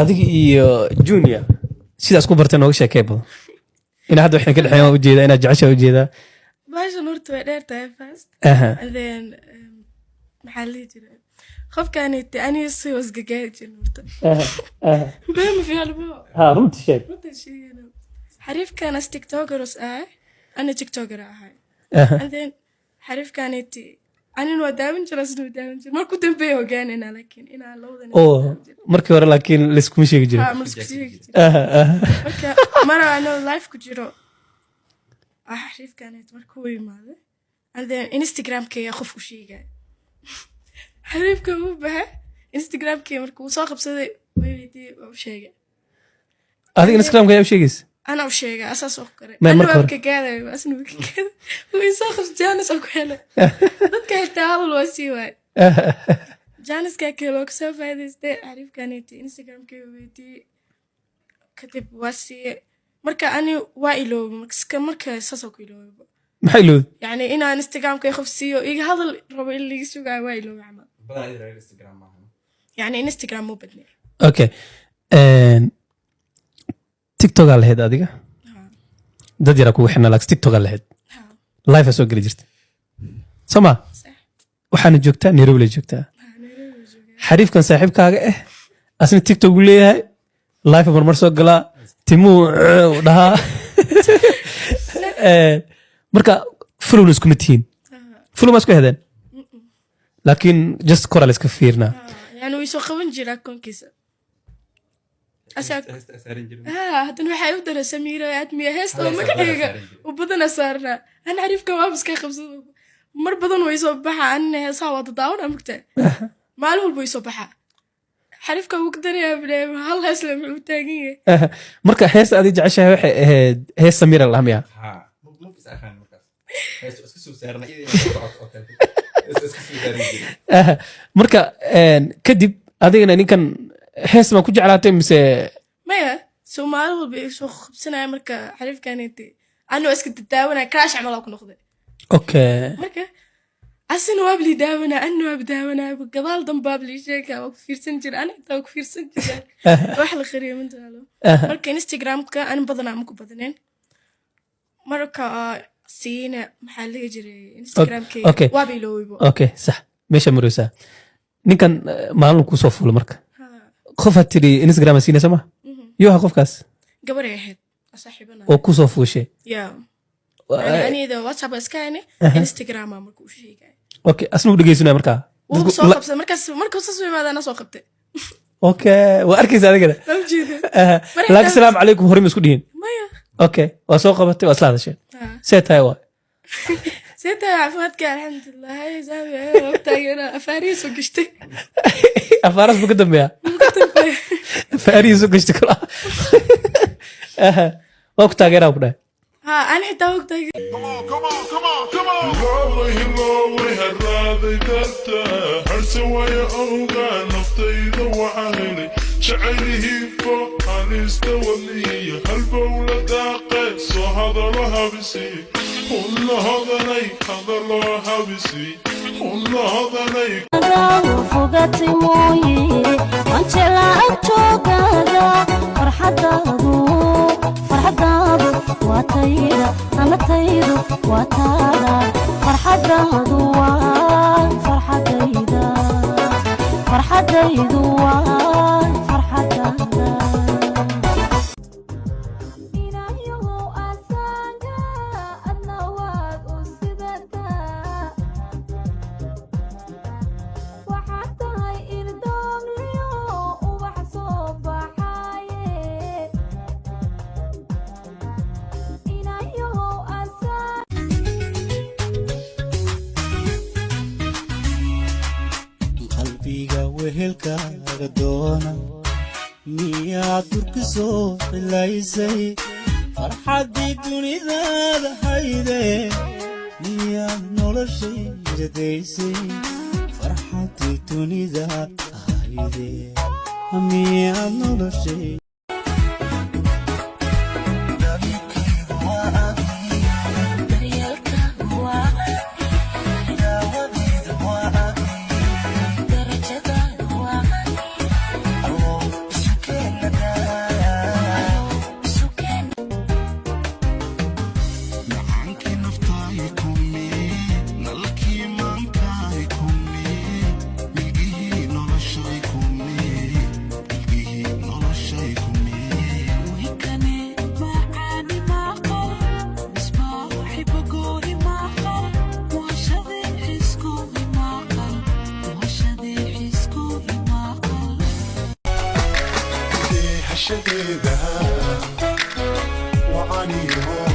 adiga iyo Junior sidaas ku bartay nooga sheekay badan ina hadda waxaan ka dhaxayn u jeedaa ina jecesha u jeedaa baashan horta way dheertahay first and then maxaa la jiray qofkaani ani soo wasgagaay jirnay horta baa ma fi halbo runtii sheeg xariifkan TikTokers ana TikToker ahay and then xariifkaani أنا نوداون جلس نوداون جل ما كنت بيه وجاننا لكن أنا لوذن مركي ورا لكن لسكم شيء جري مرة أنا لايف كجرو أحرف كانت مركوي ماله and then إنستغرام كي أخف وشيء جاي حرف كم بها إنستغرام كي مركو صاحب صدق ويدي وشيء جاي هذا إنستغرام كي وشيء جيس أنا وشيء أساس أفكر أنا ببكي كذا بس إنه ببكي كذا ويساخف جانس أقوله ذكرت تعال الوسيوة جانس كأكلوك سوف هذا أعرف كانت إنستغرام كيوتي كتب وسي مركا أنا وايلو مركا ساسوك يلو محلو يعني أنا إنستغرام كيخف سيو هذا الربع اللي يسوق وايلو عمل بدأ يدري إنستغرام معهم يعني إنستغرام مو بدني أوكي تيك توك على هاد أديك دادي راكو وحنا لك تيك توك على هاد لايف أسوق ريجست سما وحنا جوكتا نيروبي جوكتا حريف كان صاحب كاغا أصلا تيك توك ليه لايف مرمر سوق لا تيمو ده مركا فلو لسكم تين فلو ما سكو هذا لكن جست كورا لسك فيرنا يعني ويسوق ونجرا كون كيس هادن waxay u daray Samira admiya heesta oo magaciga u badan saarna aan xariif ka waabis ka qabsado mar badan way soo baxa aan heesaha wada daawan amagta maal walba way soo baxa xariifka ugu dareeyaa bilaa hal hees la u taagan yahay marka hees aad jeceshahay waxay ahayd hees Samira lahmiya ha ma fis aqaan markaas hees iska soo saarna iska soo saarna marka kadib adigana ninkan hees ma ku jeclaatay mise maya Soomaali walba soo qabsanay marka xariifkaantii anu iska daawana crash amal ku noqday okay marka asina wabli daawana anu wabdaawana gadaal dambaab li sheeka oo fiirsan jir ana taa ku fiirsan jir wax la khariyo min taalo marka Instagram-ka aan badanaa ma ku badaneen marka siina maxaa laga jiray Instagram-ka wabi looybo okay sax meesha maraysa ninkan maalin ku soo fuulo marka qof tiri Instagram siina sama yoo qofkaas gabar ahayd saaxiibana oo ku soo fuushay yani ida WhatsApp iskaane Instagram ma ku sheegay okay asnu dhageysnaa marka wuu soo qabsay markaas soo yimaadana soo qabtay okay waa arkaysa adiga laakiin salaam calaykum horim isku dhihin maya okay waa soo qabatay waa salaadashay seetay waa سيدة عفواتك الحمد لله هاي زاوية وقتها أنا أفاريس وقشتي أفاريس بقدم بيها أفاريس وقشتي كلها وقتها غير أبدا أنا حتى وقتها شعره فوق استولي هالبولة داقت سو هذا لها بسي والله هذا ليك هذا لها بسي والله هذا ليك فوقتي موي وانت لا أتوقع فرحتادو واتيدا أنا تيدو واتادا فرحتادو فرحتيدو wehelkaaga doona miyaad durka soo xilaysay farxaddii dunidaada hayde miyaad noloshay radaysay farxaddii dunidaada hayde miyaad noloshay حشديدها وعانيهم